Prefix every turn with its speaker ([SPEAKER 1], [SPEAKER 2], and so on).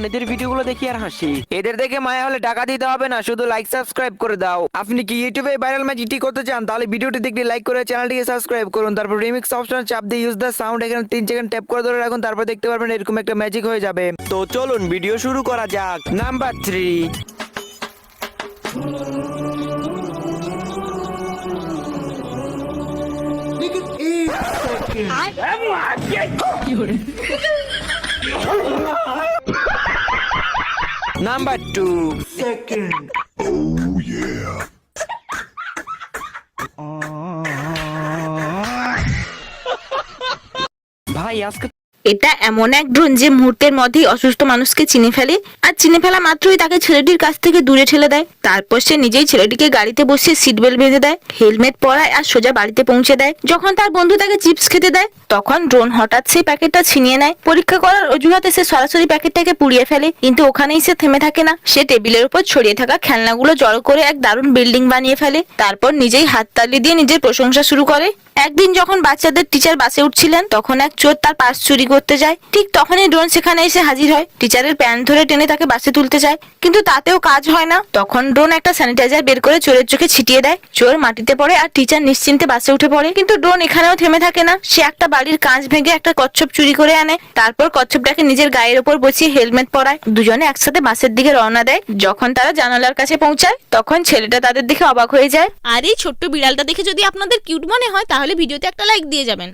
[SPEAKER 1] এদের ভিডিওগুলো দেখি আর হাসি। এদের দেখে মায়া হলে টাকা দিতে হবে না, শুধু লাইক সাবস্ক্রাইব করে দাও। আপনি কি ইউটিউবে ভাইরাল ম্যাজিকটি করতে চান? তাহলে ভিডিওটি দেখলে লাইক করে চ্যানেলটিকে সাবস্ক্রাইব করুন, তারপর রিমিক্স অপশন চাপ দিয়ে ইউজ দ্য সাউন্ড এখানে 3 সেকেন্ড ট্যাপ করে ধরে রাখুন, তারপর দেখতে পারবেন এরকম একটা ম্যাজিক হয়ে যাবে। তো চলুন ভিডিও শুরু করা যাক। নাম্বার 3। নাম্বার 2। ভাই আজকে
[SPEAKER 2] এটা এমন এক ড্রোন যে মুহূর্তের মধ্যেই অসুস্থ মানুষকে চিনে ফেলে, আর চিনে ফেলা মাত্রই তাকে ছেলেটির কাছ থেকে দূরে ঠেলে দেয়। তারপর সে নিজেই ছেলেটিকে গাড়িতে বসিয়ে সিট বেল্ট বেঁধে দেয়, হেলমেট পরায় আর সোজা বাড়িতে পৌঁছে দেয়। যখন তার বন্ধু তাকে চিপস খেতে দেয়, তখন ড্রোন হঠাৎ সেই প্যাকেটটা ছিনিয়ে নেয়। পরীক্ষা করার অজুহাতে সে সরাসরি প্যাকেটটাকে পুড়িয়ে ফেলে, কিন্তু ওখানেই সে থেমে থাকে না। সে টেবিলের উপর ছড়িয়ে থাকা খেলনাগুলো জড়ো করে এক দারুণ বিল্ডিং বানিয়ে ফেলে। তারপর নিজেই হাততালি দিয়ে নিজের প্রশংসা শুরু করে। একদিন যখন বাচ্চাদের টিচার বাসে উঠছিলেন, তখন এক চোর তার পার্স চুরি করতে যায়। ঠিক তখনই ড্রোন সেখানে এসে হাজির হয়। টিচারের প্যান্ট ধরে টেনে তাকে বাসে তুলতে যায়, কিন্তু তাতেও কাজ হয় না। তখন ড্রোন একটা স্যানিটাইজার বের করে চোরের চোখে ছিটিয়ে দেয়। চোর মাটিতে পড়ে আর টিচার নিশ্চিন্তে বাসে উঠে পড়ে। কিন্তু ড্রোন এখানেও থেমে থাকে না। সে একটা বাড়ির কাঁচ ভেঙে একটা কচ্ছপ চুরি করে আনে। তারপর কচ্ছপটাকে নিজের গায়ের ওপর বসিয়ে হেলমেট পরায়। দুজনে একসাথে বাসের দিকে রওনা দেয়। যখন তারা জানালার কাছে পৌঁছায়, তখন ছেলেটা তাদের দেখে অবাক হয়ে যায়।
[SPEAKER 3] আর এই ছোট্ট বিড়ালটা দেখে যদি আপনাদের কিউট মনে হয়, তাহলে ভিডিওতে একটা লাইক দিয়ে যাবেন।